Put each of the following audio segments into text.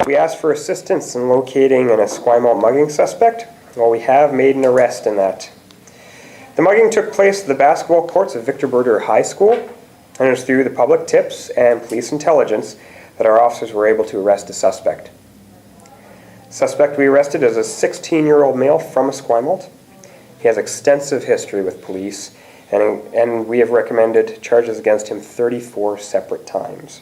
We asked for assistance in locating an Esquimalt mugging suspect. Well, we have made an arrest in that. The mugging took place at the basketball courts of Victor Berger High School, and it was through the public tips and police intelligence that our officers were able to arrest a suspect. The suspect we arrested is a 16-year-old male from Esquimalt. He has extensive history with police, and we have recommended charges against him 34 separate times.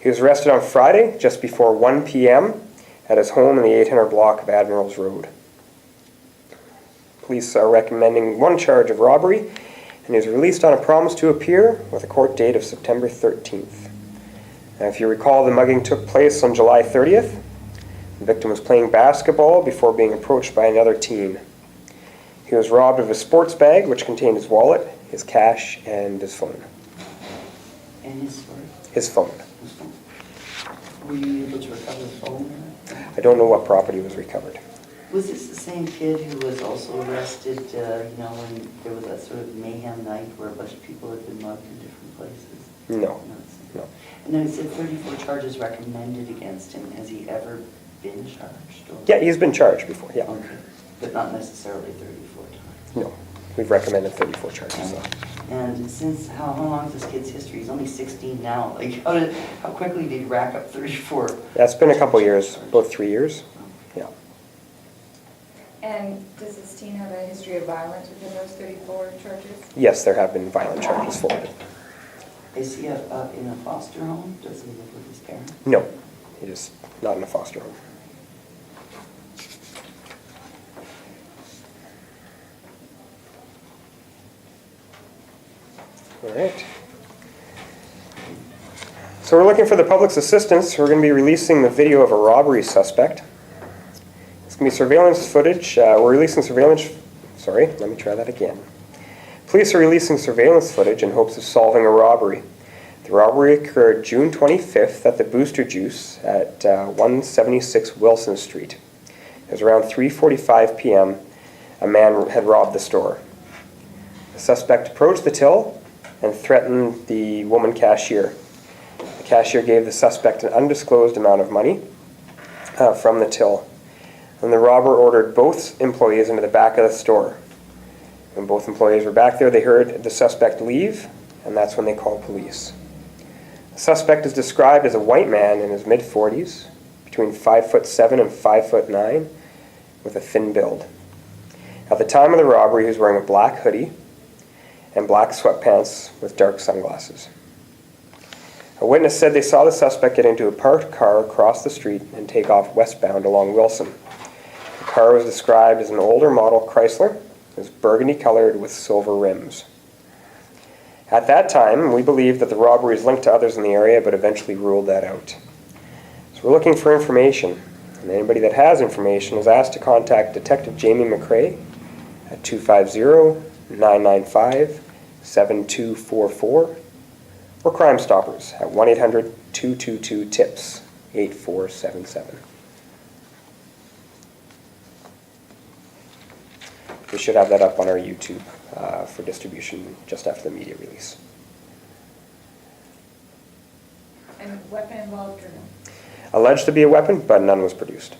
He was arrested on Friday, just before 1 p.m., at his home in the 800 block of Admirals Road. Police are recommending one charge of robbery, and he was released on a promise to appear with a court date of September 13th. Now, if you recall, the mugging took place on July 30th. The victim was playing basketball before being approached by another teen. He was robbed of his sports bag, which contained his wallet, his cash, and his phone. And his phone? His phone. Were you able to recover the phone? I don't know what property was recovered. Was this the same kid who was also arrested, when there was that sort of mayhem night where a bunch of people had been mugged in different places? No. And then it said 34 charges recommended against him. Has he ever been charged? Or? Yeah, he's been charged before, yeah. Okay, but not necessarily 34 times. No, we've recommended 34 charges. So. And since, how long is this kid's history? He's only 16 now. Like, how quickly did he rack up 34? That's been a couple years, about 3 years. Yeah. And does this teen have a history of violence within those 34 charges? Yes, there have been violent charges forwarded. Is he in a foster home? Does he live with his parents? No, he is not in a foster home. All right. So we're looking for the public's assistance. We're going to be releasing the video of a robbery suspect. It's going to be surveillance footage. We're releasing surveillance... Sorry, let me try that again. Police are releasing surveillance footage in hopes of solving a robbery. The robbery occurred June 25th at the Booster Juice at 176 Wilson Street. It was around 3:45 p.m. A man had robbed the store. The suspect approached the till and threatened the woman cashier. The cashier gave the suspect an undisclosed amount of money from the till. And the robber ordered both employees into the back of the store. When both employees were back there, they heard the suspect leave, and that's when they called police. The suspect is described as a white man in his mid-40s, between 5'7" and 5'9", with a thin build. At the time of the robbery, he was wearing a black hoodie and black sweatpants with dark sunglasses. A witness said they saw the suspect get into a parked car across the street and take off westbound along Wilson. The car was described as an older model Chrysler. It was burgundy colored with silver rims. At that time, we believed that the robbery is linked to others in the area, but eventually ruled that out. So we're looking for information, and anybody that has information is asked to contact Detective Jamie McRae at 250-995-7244 or Crime Stoppers at 1-800-222-TIPS 8477. We should have that up on our YouTube for distribution just after the media release. And weapon involved or no? Alleged to be a weapon, but none was produced.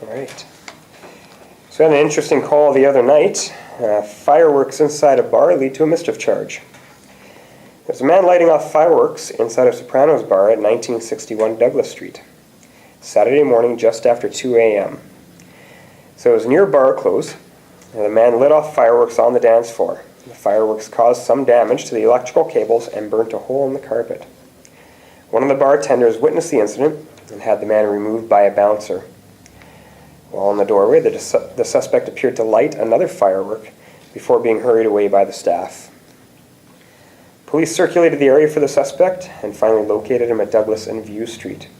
All right. So we had an interesting call the other night. Fireworks inside a bar lead to a mischief charge. There's a man lighting off fireworks inside a Sopranos bar at 1961 Douglas Street, Saturday morning just after 2 a.m. So it was near bar close, and the man lit off fireworks on the dance floor. The fireworks caused some damage to the electrical cables and burnt a hole in the carpet. One of the bartenders witnessed the incident and had the man removed by a bouncer. While in the doorway, the suspect appeared to light another firework before being hurried away by the staff. Police circulated the area for the suspect and finally located him at Douglas and View Street.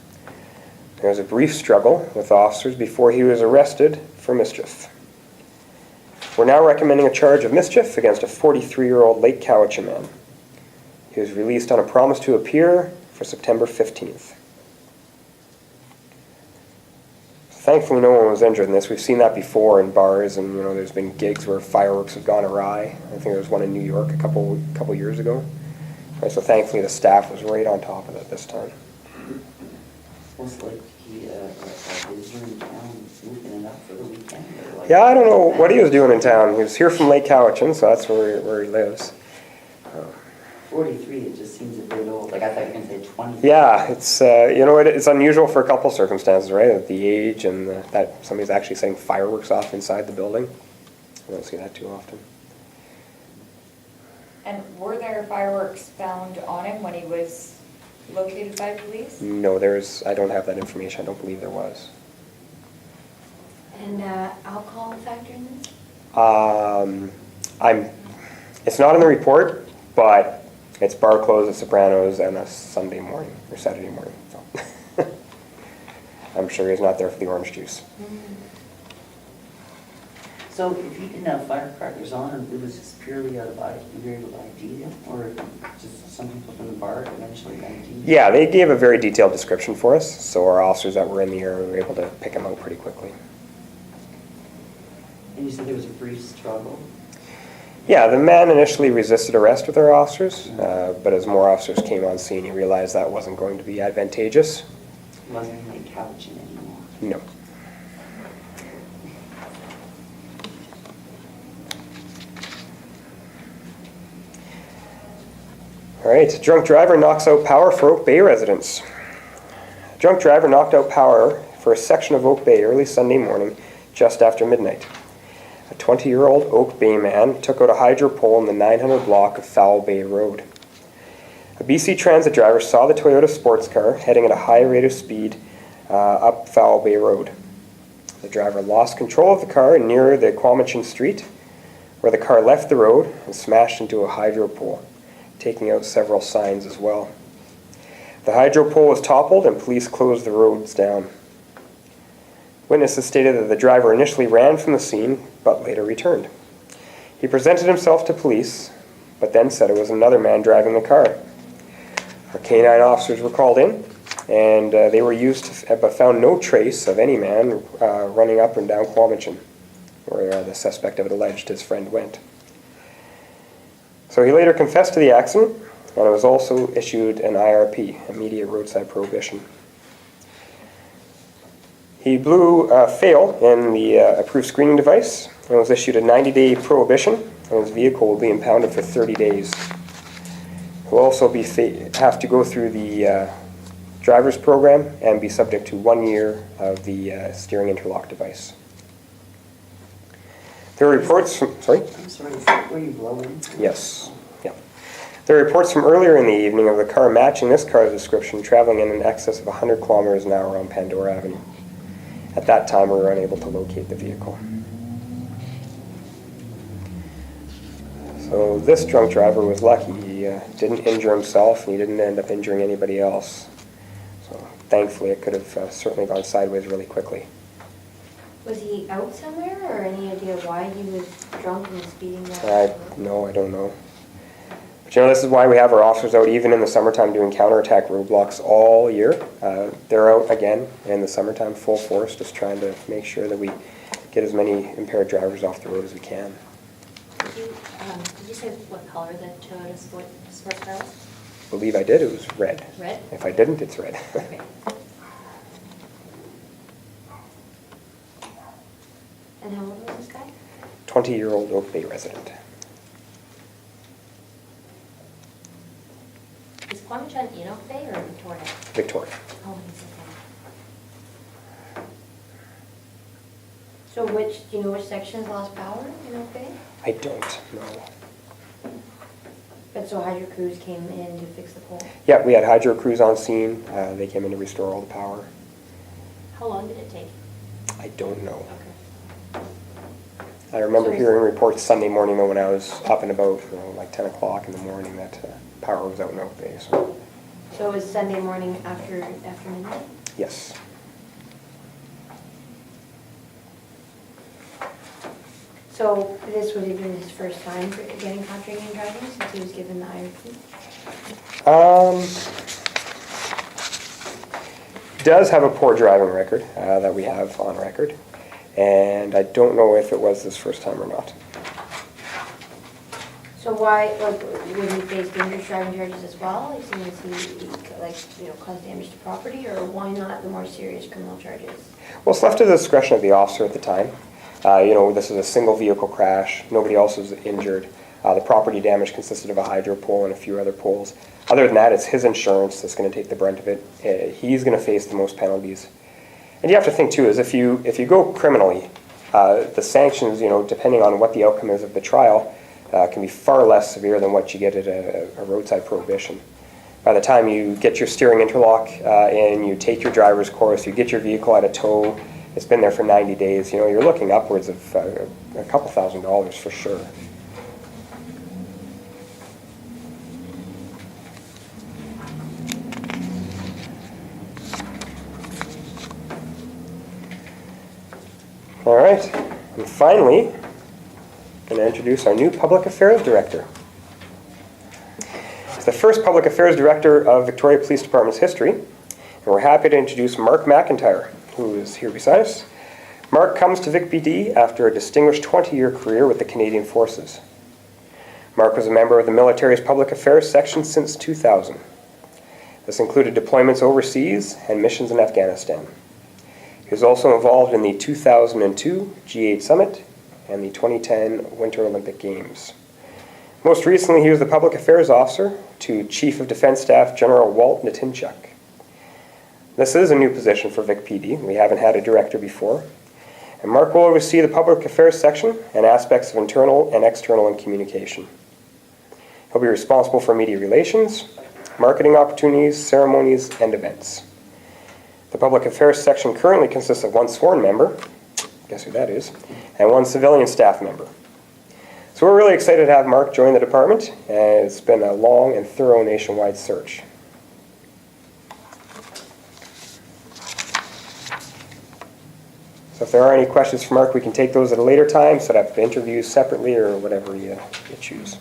There was a brief struggle with officers before he was arrested for mischief. We're now recommending a charge of mischief against a 43-year-old Lake Cowichan man. He was released on a promise to appear for September 15th. Thankfully, no one was injured in this. We've seen that before in bars, and there's been gigs where fireworks have gone awry. I think there was one in New York a couple years ago. Right, so thankfully, the staff was right on top of it this time. Almost like he, a visitor in town, moving it up for the weekend. Or like, Yeah, I don't know what he was doing in town. He was here from Lake Cowichan, so that's where he lives. 43, it just seems a bit old. Like I thought you were going to say 20. Yeah, it's it's unusual for a couple circumstances, right? At the age and that somebody's actually setting fireworks off inside the building. I don't see that too often. And were there fireworks found on him when he was located by police? No, I don't have that information. I don't believe there was. And alcohol factor in this? It's not in the report, but it's bar closed at Sopranos on a Sunday morning or Saturday morning. So I'm sure he's not there for the orange juice. So if he didn't have firecrackers on, it was just purely out of ID, you were able to ID him? Or just some people from the bar eventually ID'd? Yeah, they gave a very detailed description for us, so our officers that were in the area were able to pick him out pretty quickly. And you said there was a brief struggle? Yeah, the man initially resisted arrest with our officers, but as more officers came on scene, he realized that wasn't going to be advantageous. He wasn't like couching anymore? No. All right, drunk driver knocks out power for Oak Bay residents. A drunk driver knocked out power for a section of Oak Bay early Sunday morning, just after midnight. A 20-year-old Oak Bay man took out a hydro pole in the 900 block of Foul Bay Road. A BC Transit driver saw the Toyota sports car heading at a high rate of speed up Foul Bay Road. The driver lost control of the car near the Quamachin Street, where the car left the road and smashed into a hydro pole, taking out several signs as well. The hydro pole was toppled and police closed the roads down. Witnesses stated that the driver initially ran from the scene, but later returned. He presented himself to police, but then said it was another man driving the car. Our K-9 officers were called in, and they were used, but found no trace of any man running up and down Quamachin, where the suspect had alleged his friend went. So he later confessed to the accident, and was also issued an IRP, immediate roadside prohibition. He blew fail in the approved screening device and was issued a 90-day prohibition, and his vehicle will be impounded for 30 days. He'll also have to go through the driver's program and be subject to 1 year of the steering interlock device. There are reports from, sorry? I'm sorry, is that where you blow in? Yes. Yeah. There are reports from earlier in the evening of the car matching this car's description traveling in excess of 100 kilometers an hour on Pandora Avenue. At that time, we were unable to locate the vehicle. So this drunk driver was lucky. He didn't injure himself, and he didn't end up injuring anybody else. So thankfully, it could have certainly gone sideways really quickly. Was he out somewhere, or any idea why he was drunk and speeding that? No, I don't know. But this is why we have our officers out even in the summertime doing counterattack roadblocks all year. They're out again in the summertime full force, just trying to make sure that we get as many impaired drivers off the road as we can. Did you say what color the Toyota sports car was? I believe I did. It was red. Red? If I didn't, it's red. Okay. And how old was this guy? 20-year-old Oak Bay resident. Is Quamachin in Oak Bay or Victoria? Victoria. Oh, he's okay. So do you know which sections lost power in Oak Bay? I don't know. But so hydro crews came in to fix the pole? Yeah, we had hydro crews on scene. They came in to restore all the power. How long did it take? I don't know. Okay. I remember So hearing reports Sunday morning though when I was up and about, like 10 o'clock in the morning, that power was out in Oak Bay. So So it was Sunday morning after midnight? yes. So this would have been his first time for getting caught drinking and driving since he was given the IRP? Does have a poor driving record that we have on record, and I don't know if it was this first time or not. So why, like, would he face dangerous driving charges as well? Like, so was he, like, cause damage to property, or why not the more serious criminal charges? Well, it's left to the discretion of the officer at the time. This is a single vehicle crash. Nobody else was injured. The property damage consisted of a hydro pole and a few other poles. Other than that, it's his insurance that's going to take the brunt of it. He's going to face the most penalties. And you have to think too, is if you go criminally, the sanctions, depending on what the outcome is of the trial, can be far less severe than what you get at a roadside prohibition. By the time you get your steering interlock in, you take your driver's course, you get your vehicle out of tow, it's been there for 90 days, you're looking upwards of a couple $1,000s for sure. All right, and finally, I'm going to introduce our new Public Affairs Director. He's the first Public Affairs Director of Victoria Police Department's history, and we're happy to introduce Mark McIntyre, who is here beside us. Mark comes to VicPD after a distinguished 20-year career with the Canadian Forces. Mark was a member of the military's Public Affairs section since 2000. This included deployments overseas and missions in Afghanistan. He was also involved in the 2002 G8 Summit and the 2010 Winter Olympic Games. Most recently, he was the Public Affairs Officer to Chief of Defense Staff General Walt Natinchuk. This is a new position for VicPD. We haven't had a director before. And Mark will oversee the Public Affairs section and aspects of internal and external communication. He'll be responsible for media relations, marketing opportunities, ceremonies, and events. The Public Affairs section currently consists of one sworn member, guess who that is, and one civilian staff member. So we're really excited to have Mark join the department, and it's been a long and thorough nationwide search. So if there are any questions for Mark, we can take those at a later time, set up interviews separately or whatever you choose.